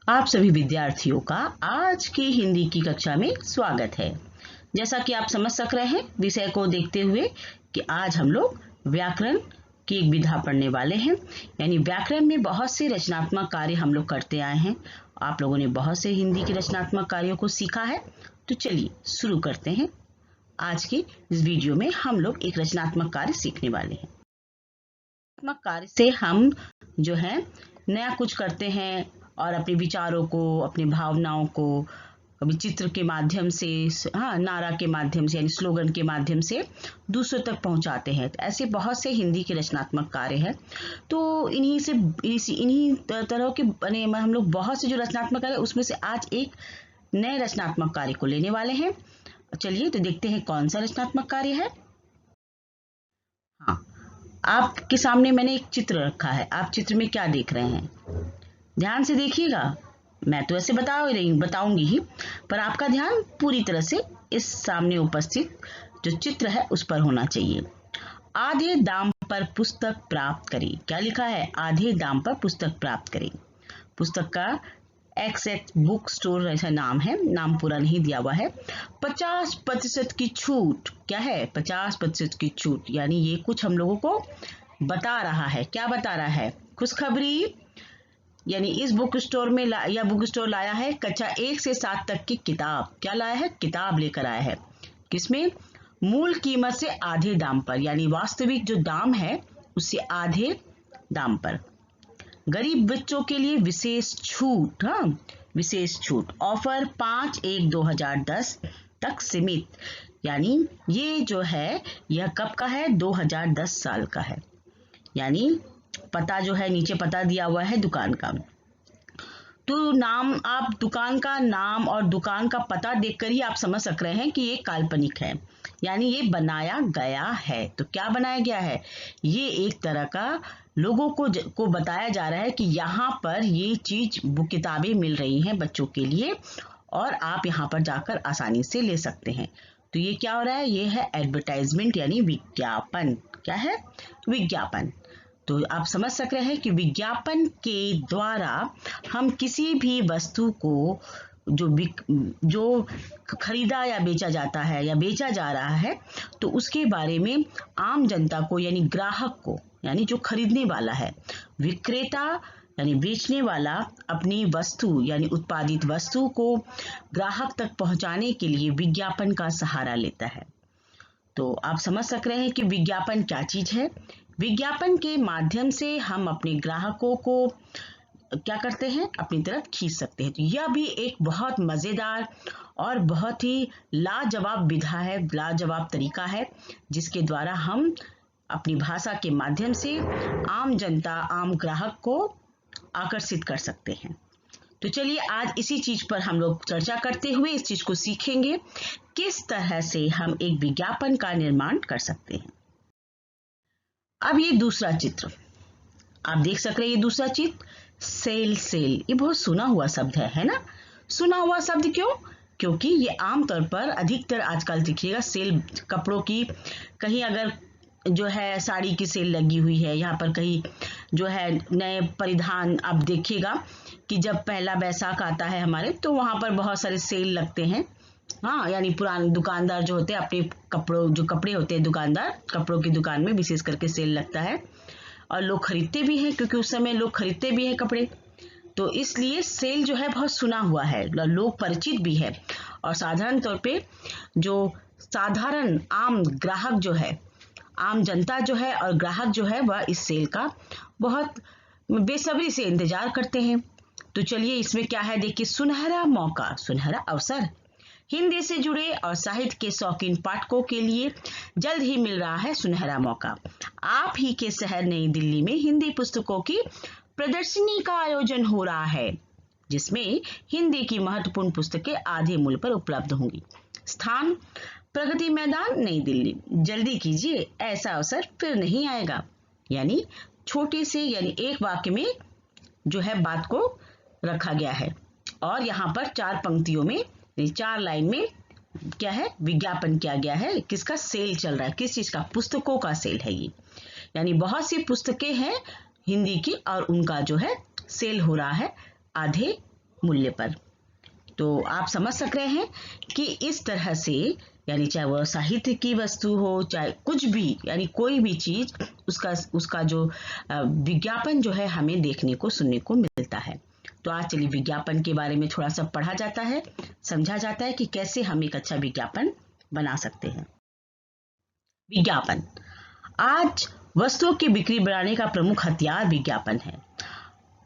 आप सभी विद्यार्थियों का आज की हिंदी की कक्षा में स्वागत है। जैसा कि आप समझ सक रहे हैं विषय को देखते हुए कि आज हम लोग व्याकरण की एक विधा पढ़ने वाले हैं। यानी व्याकरण में बहुत से रचनात्मक कार्य हम लोग करते आए हैं। आप लोगों ने बहुत से हिंदी के रचनात्मक कार्यों को सीखा है। तो चलिए शुरू करते हैं। आज की इस वीडियो में हम लोग एक रचनात्मक कार्य सीखने वाले हैं। रचनात्मक कार्य से हम जो है नया कुछ करते हैं और अपने विचारों को, अपनी भावनाओं को कभी चित्र के माध्यम से, नारा के माध्यम से यानी स्लोगन के माध्यम से दूसरों तक पहुंचाते हैं। तो ऐसे बहुत से हिंदी के रचनात्मक कार्य हैं। तो इन्हीं तरह के बने हम लोग बहुत से जो रचनात्मक कार्य उसमें से आज एक नए रचनात्मक कार्य को लेने वाले हैं। चलिए तो देखते हैं कौन सा रचनात्मक कार्य है। हाँ, आपके सामने मैंने एक चित्र रखा है। आप चित्र में क्या देख रहे हैं? ध्यान से देखिएगा। मैं तो ऐसे बताऊंगी ही, पर आपका ध्यान पूरी तरह से इस सामने उपस्थित जो चित्र है उस पर होना चाहिए। आधे दाम पर पुस्तक प्राप्त करें। क्या लिखा है? आधे दाम पर पुस्तक प्राप्त करें। पुस्तक का XX बुक स्टोर ऐसा नाम है, नाम पूरा नहीं दिया हुआ है। 50% की छूट। क्या है? 50% की छूट। यानी ये कुछ हम लोगों को बता रहा है। क्या बता रहा है? खुशखबरी। यानी इस बुक स्टोर में यह बुक स्टोर लाया है कक्षा 1 से 7 तक की किताब। क्या लाया है? किताब लेकर आया है। किसमें? मूल कीमत से आधे दाम पर, यानी वास्तविक जो दाम है उससे आधे दाम पर। गरीब बच्चों के लिए विशेष छूट। विशेष छूट। ऑफर 5/1/2010 तक सीमित। यानी ये जो है यह कब का है? 2010 साल का है। यानी पता जो है नीचे पता दिया हुआ है दुकान का। तो नाम, आप दुकान का नाम और दुकान का पता देखकर ही आप समझ सक रहे हैं कि ये काल्पनिक है, यानी ये बनाया गया है। तो क्या बनाया गया है? ये एक तरह का लोगों को बताया जा रहा है कि यहाँ पर ये चीज किताबें मिल रही हैं बच्चों के लिए और आप यहाँ पर जाकर आसानी से ले सकते हैं। तो ये क्या हो रहा है? ये है एडवर्टाइजमेंट यानी विज्ञापन। क्या है? विज्ञापन। तो आप समझ सक रहे हैं कि विज्ञापन के द्वारा हम किसी भी वस्तु को जो खरीदा या बेचा जाता है या बेचा जा रहा है तो उसके बारे में आम जनता को यानी ग्राहक को, यानी जो खरीदने वाला है, विक्रेता यानी बेचने वाला अपनी वस्तु यानी उत्पादित वस्तु को ग्राहक तक पहुंचाने के लिए विज्ञापन का सहारा लेता है। तो आप समझ सक रहे हैं कि विज्ञापन क्या चीज है। विज्ञापन के माध्यम से हम अपने ग्राहकों को क्या करते हैं? अपनी तरफ खींच सकते हैं। तो यह भी एक बहुत मजेदार और बहुत ही लाजवाब विधा है, लाजवाब तरीका है जिसके द्वारा हम अपनी भाषा के माध्यम से आम जनता, आम ग्राहक को आकर्षित कर सकते हैं। तो चलिए आज इसी चीज पर हम लोग चर्चा करते हुए इस चीज को सीखेंगे, किस तरह से हम एक विज्ञापन का निर्माण कर सकते हैं। अब ये दूसरा चित्र आप देख सक रहे हैं। ये दूसरा चित्र सेल। ये बहुत सुना हुआ शब्द है ना? सुना हुआ शब्द क्यों? क्योंकि ये आमतौर पर अधिकतर आजकल दिखिएगा सेल कपड़ों की, कहीं अगर जो है साड़ी की सेल लगी हुई है, यहाँ पर कहीं जो है नए परिधान आप देखिएगा कि जब पहला बैसाख आता है हमारे तो वहां पर बहुत सारे सेल लगते हैं। यानी पुराने दुकानदार जो होते हैं अपने जो कपड़े होते हैं, दुकानदार कपड़ों की दुकान में विशेष करके सेल लगता है और लोग खरीदते भी हैं क्योंकि उस समय लोग खरीदते भी हैं कपड़े। तो इसलिए सेल जो है बहुत सुना हुआ है, लोग परिचित भी है और साधारण तौर पे जो साधारण आम ग्राहक जो है, आम जनता जो है और ग्राहक जो है वह इस सेल का बहुत बेसब्री से इंतजार करते हैं। तो चलिए इसमें क्या है देखिए। सुनहरा मौका, सुनहरा अवसर। हिंदी से जुड़े और साहित्य के शौकीन पाठकों के लिए जल्द ही मिल रहा है सुनहरा मौका। आप ही के शहर नई दिल्ली में हिंदी पुस्तकों की प्रदर्शनी का आयोजन हो रहा है जिसमें हिंदी की महत्वपूर्ण पुस्तकें आधे मूल्य पर उपलब्ध होंगी। स्थान प्रगति मैदान नई दिल्ली। जल्दी कीजिए, ऐसा अवसर फिर नहीं आएगा। यानी छोटे से यानी एक वाक्य में जो है बात को रखा गया है और यहाँ पर 4 पंक्तियों में 4 लाइन में क्या है? विज्ञापन किया गया है। किसका? सेल चल रहा है। किस चीज का? पुस्तकों का सेल है ये। यानी बहुत सी पुस्तकें हैं हिंदी की और उनका जो है सेल हो रहा है आधे मूल्य पर। तो आप समझ सक रहे हैं कि इस तरह से, यानी चाहे वह साहित्य की वस्तु हो, चाहे कुछ भी, यानी कोई भी चीज, उसका जो विज्ञापन जो है हमें देखने को सुनने को मिलता है। तो आज चलिए विज्ञापन के बारे में थोड़ा सा पढ़ा जाता है, समझा जाता है कि कैसे हम एक अच्छा विज्ञापन बना सकते हैं। विज्ञापन आज वस्तुओं की बिक्री बढ़ाने का प्रमुख हथियार विज्ञापन है।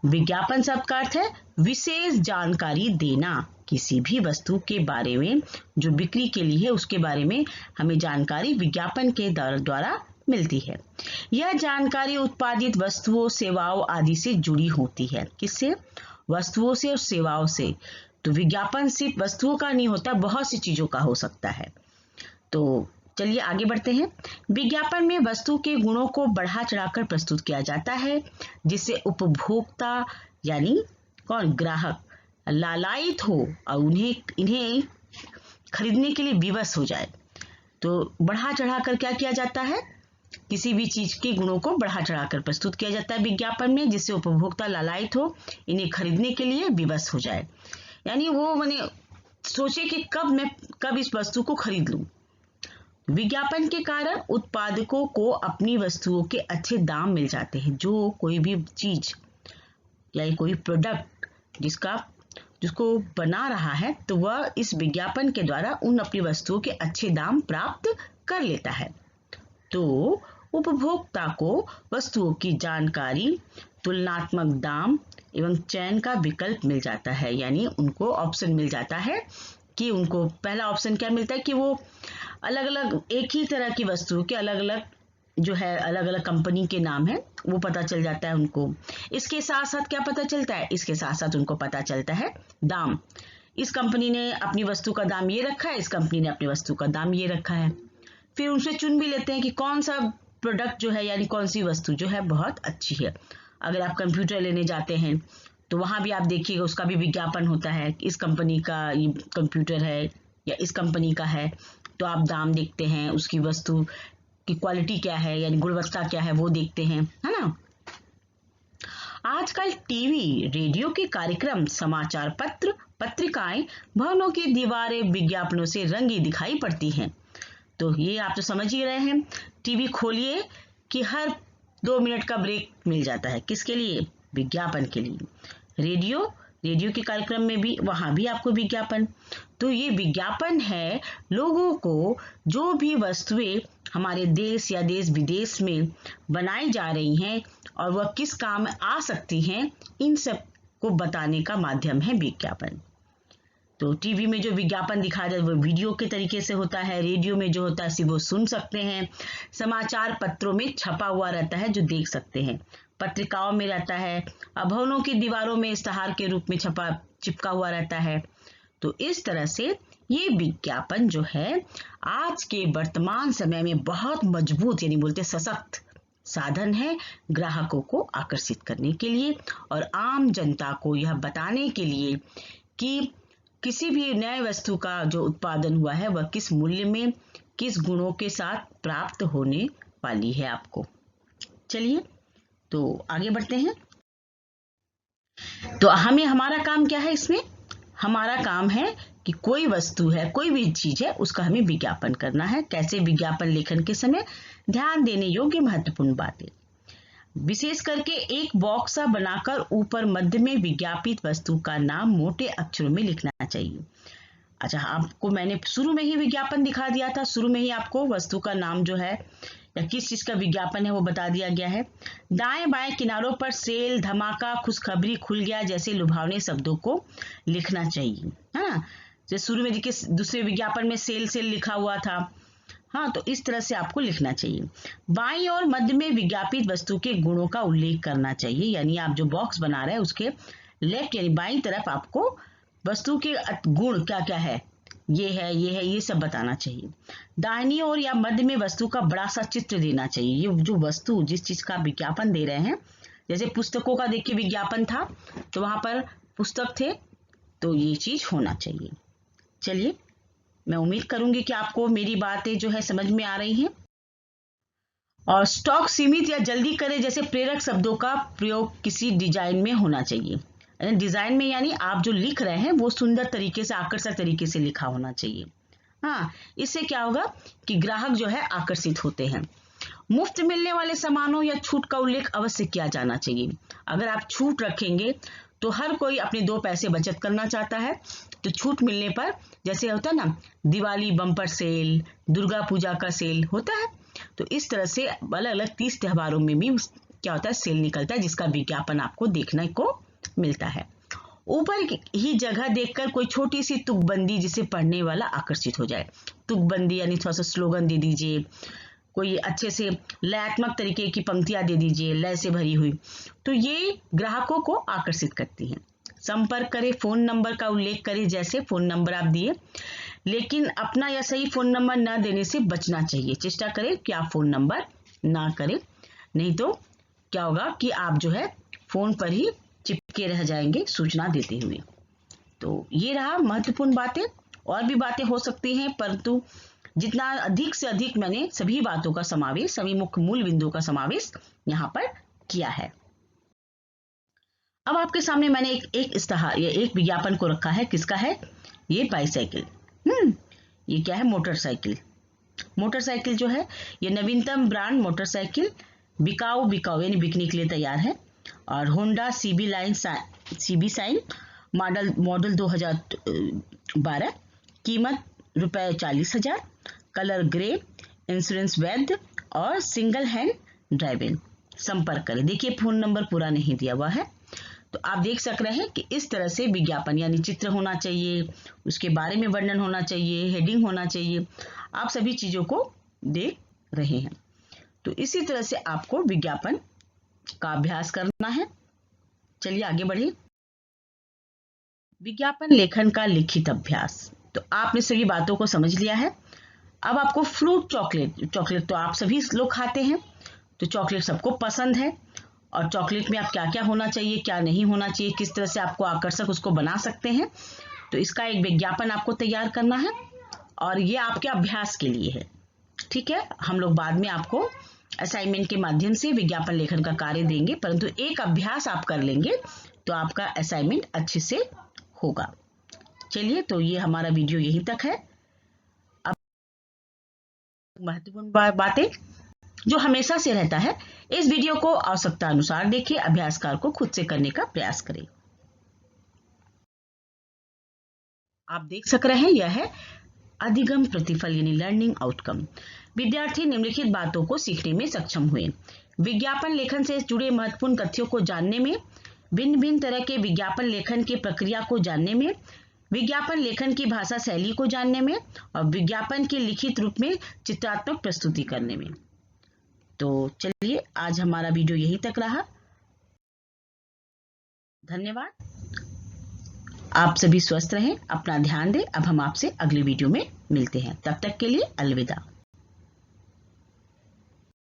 विज्ञापन शब्द का अर्थ है विशेष जानकारी देना। किसी भी वस्तु के बारे में जो बिक्री के लिए है उसके बारे में हमें जानकारी विज्ञापन के द्वारा मिलती है। यह जानकारी उत्पादित वस्तुओं, सेवाओं आदि से जुड़ी होती है। किससे? वस्तुओं से और सेवाओं से। तो विज्ञापन सिर्फ वस्तुओं का नहीं होता, बहुत सी चीजों का हो सकता है। तो चलिए आगे बढ़ते हैं। विज्ञापन में वस्तु के गुणों को बढ़ा चढ़ाकर प्रस्तुत किया जाता है, जिससे उपभोक्ता यानी कौन, ग्राहक लालायित हो और इन्हें खरीदने के लिए विवश हो जाए। तो बढ़ा चढ़ाकर क्या किया जाता है? किसी भी चीज के गुणों को बढ़ा चढ़ाकर प्रस्तुत किया जाता है विज्ञापन में, जिससे उपभोक्ता लालायित हो, इन्हें खरीदने के लिए विवश हो जाए। यानी वो माने सोचे कि कब इस वस्तु को खरीद लूं। विज्ञापन के कारण उत्पादकों को अपनी वस्तुओं के अच्छे दाम मिल जाते हैं। जो कोई भी चीज या कोई प्रोडक्ट जिसको बना रहा है, तो वह इस विज्ञापन के द्वारा उन अपनी वस्तुओं के अच्छे दाम प्राप्त कर लेता है। तो उपभोक्ता को वस्तुओं की जानकारी, तुलनात्मक दाम एवं चयन का विकल्प मिल जाता है। यानी उनको ऑप्शन मिल जाता है कि उनको पहला ऑप्शन क्या मिलता है कि वो अलग अलग एक ही तरह की वस्तु के अलग अलग कंपनी के नाम है वो पता चल जाता है उनको। इसके साथ साथ क्या पता चलता है? इसके साथ साथ उनको पता चलता है दाम। इस कंपनी ने अपनी वस्तु का दाम ये रखा है, इस कंपनी ने अपनी वस्तु का दाम ये रखा है। फिर उनसे चुन भी लेते हैं कि कौन सा प्रोडक्ट जो है, यानी कौन सी वस्तु जो है बहुत अच्छी है। अगर आप कंप्यूटर लेने जाते हैं तो वहां भी आप देखिएगा, उसका भी विज्ञापन होता है, इस कंपनी का ये कंप्यूटर है या इस कंपनी का है। तो आप दाम देखते हैं, उसकी वस्तु की क्वालिटी क्या है, यानी गुणवत्ता क्या है, वो देखते हैं, है ना। आजकल टीवी, रेडियो के कार्यक्रम, समाचार पत्र, पत्रिकाएं, भवनों की दीवारें विज्ञापनों से रंगी दिखाई पड़ती हैं। तो ये आप तो समझ ही रहे हैं। टीवी खोलिए कि हर 2 मिनट का ब्रेक मिल जाता है। किसके लिए? विज्ञापन के लिए। रेडियो के कार्यक्रम में भी, वहां भी आपको विज्ञापन। तो ये विज्ञापन है लोगों को जो भी वस्तुएं हमारे देश या देश विदेश में बनाई जा रही हैं और वह किस काम में आ सकती हैं, इन सब को बताने का माध्यम है विज्ञापन। तो टीवी में जो विज्ञापन दिखाया जाता है वो वीडियो के तरीके से होता है, रेडियो में जो होता है सिर्फ वो सुन सकते हैं, समाचार पत्रों में छपा हुआ रहता है जो देख सकते हैं, पत्रिकाओं में रहता है, भवनों की दीवारों में इश्तहार के रूप में चिपका हुआ रहता है। तो इस तरह से ये विज्ञापन जो है आज के वर्तमान समय में बहुत मजबूत, यानी बोलते सशक्त साधन है ग्राहकों को आकर्षित करने के लिए और आम जनता को यह बताने के लिए कि किसी भी नए वस्तु का जो उत्पादन हुआ है वह किस मूल्य में, किस गुणों के साथ प्राप्त होने वाली है आपको। चलिए तो आगे बढ़ते हैं। तो हमारा काम क्या है इसमें? हमारा काम है कि कोई वस्तु है, कोई भी चीज है, उसका हमें विज्ञापन करना है। कैसे? विज्ञापन लेखन के समय ध्यान देने योग्य महत्वपूर्ण बातें, विशेष करके एक बॉक्स सा बनाकर ऊपर मध्य में विज्ञापित वस्तु का नाम मोटे अक्षरों में लिखना चाहिए। अच्छा, आपको मैंने शुरू में ही विज्ञापन दिखा दिया था, शुरू में ही आपको वस्तु का नाम जो है या किस चीज का विज्ञापन है वो बता दिया गया है। दाएं बाएं किनारों पर सेल, धमाका, खुशखबरी, खुल गया जैसे लुभावने शब्दों को लिखना चाहिए, है ना। जैसे शुरू में देखिए दूसरे विज्ञापन में सेल लिखा हुआ था, हाँ, तो इस तरह से आपको लिखना चाहिए। बाईं और मध्य में विज्ञापित वस्तु के गुणों का उल्लेख करना चाहिए, यानी आप जो बॉक्स बना रहे हैं उसके लेफ्ट यानी बाईं तरफ आपको वस्तु के गुण क्या क्या है, ये सब बताना चाहिए। दाहिनी ओर या मध्य में वस्तु का बड़ा सा चित्र देना चाहिए। ये जो वस्तु जिस चीज का विज्ञापन दे रहे हैं, जैसे पुस्तकों का देखिए विज्ञापन था तो वहां पर पुस्तक थे, तो ये चीज होना चाहिए। चलिए, मैं उम्मीद करूंगी कि आपको मेरी बातें जो है समझ में आ रही हैं। और स्टॉक सीमित या जल्दी करें जैसे प्रेरक शब्दों का प्रयोग किसी डिजाइन में होना चाहिए। डिजाइन में यानी आप जो लिख रहे हैं वो सुंदर तरीके से, आकर्षक तरीके से लिखा होना चाहिए। हाँ, इससे क्या होगा कि ग्राहक जो है आकर्षित होते हैं। मुफ्त मिलने वाले सामानों या छूट का उल्लेख अवश्य किया जाना चाहिए। अगर आप छूट रखेंगे तो हर कोई अपने 2 पैसे बचत करना चाहता है, तो छूट मिलने पर, जैसे होता है ना दिवाली बम्पर सेल, दुर्गा पूजा का सेल होता है, तो इस तरह से अलग अलग 30 त्योहारों में भी क्या होता है, सेल निकलता है, जिसका विज्ञापन आपको देखने को मिलता है। ऊपर ही जगह देखकर कोई छोटी सी तुकबंदी जिसे पढ़ने वाला आकर्षित हो जाए। तुकबंदी यानी थोड़ा सा स्लोगन दे दीजिए, कोई अच्छे से लयात्मक तरीके की पंक्तियां दे दीजिए, लय से भरी हुई, तो ये ग्राहकों को आकर्षित करती हैं। संपर्क करें, फोन नंबर का उल्लेख करें, जैसे फोन नंबर आप दिए, लेकिन अपना या सही फोन नंबर न देने से बचना चाहिए। चेष्टा करें कि आप फोन नंबर ना करें, नहीं तो क्या होगा कि आप जो है फोन पर ही चिपके रह जाएंगे सूचना देते हुए। तो ये रहा महत्वपूर्ण बातें, और भी बातें हो सकती हैं, परंतु जितना अधिक से अधिक मैंने सभी बातों का समावेश, सभी मुख्य मूल बिंदुओं का समावेश यहाँ पर किया है। अब आपके सामने मैंने एक विज्ञापन को रखा है। किसका है ये? बाईसाइकिल। ये क्या है? मोटरसाइकिल। मोटरसाइकिल जो है ये नवीनतम ब्रांड मोटरसाइकिल, बिकाऊ यानी बिकने के लिए तैयार है। और होंडा सीबी साइन मॉडल 2012, कीमत ₹40,000, कलर ग्रे, इंश्योरेंस वैध और सिंगल हैंड ड्राइविंग। संपर्क करें। देखिए फोन नंबर पूरा नहीं दिया हुआ है, तो आप देख सक रहे हैं कि इस तरह से विज्ञापन यानी चित्र होना चाहिए, उसके बारे में वर्णन होना चाहिए, हेडिंग होना चाहिए, आप सभी चीजों को देख रहे हैं। तो इसी तरह से आपको विज्ञापन का अभ्यास करना है। चलिए आगे बढ़े। विज्ञापन लेखन का लिखित अभ्यास। तो आपने सभी बातों को समझ लिया है। अब आपको फ्रूट चॉकलेट तो आप सभी लोग खाते हैं, तो चॉकलेट सबको पसंद है, और चॉकलेट में आप क्या क्या होना चाहिए, क्या नहीं होना चाहिए, किस तरह से आपको आकर्षक उसको बना सकते हैं, तो इसका एक विज्ञापन आपको तैयार करना है, और ये आपके अभ्यास के लिए है। ठीक है, हम लोग बाद में आपको असाइनमेंट के माध्यम से विज्ञापन लेखन का कार्य देंगे, परंतु एक अभ्यास आप कर लेंगे तो आपका असाइनमेंट अच्छे से होगा। चलिए, तो ये हमारा वीडियो यहीं तक है। अब महत्वपूर्ण बातें जो हमेशा से रहता है, इस वीडियो को आवश्यकता अनुसार देखिए, अभ्यास कार्य को खुद से करने का प्रयास करें। आप देख सक रहे हैं, यह है अधिगम प्रतिफल यानी लर्निंग आउटकम। विद्यार्थी निम्नलिखित बातों को सीखने में सक्षम हुए। विज्ञापन लेखन से जुड़े महत्वपूर्ण तथ्यों को जानने में, भिन्न भिन्न तरह के विज्ञापन लेखन की प्रक्रिया को जानने में, विज्ञापन लेखन की भाषा शैली को जानने में, और विज्ञापन के लिखित रूप में चित्रात्मक प्रस्तुति करने में। तो चलिए, आज हमारा वीडियो यहीं तक रहा। धन्यवाद। आप सभी स्वस्थ रहें, अपना ध्यान दें। अब हम आपसे अगले वीडियो में मिलते हैं, तब तक के लिए अलविदा।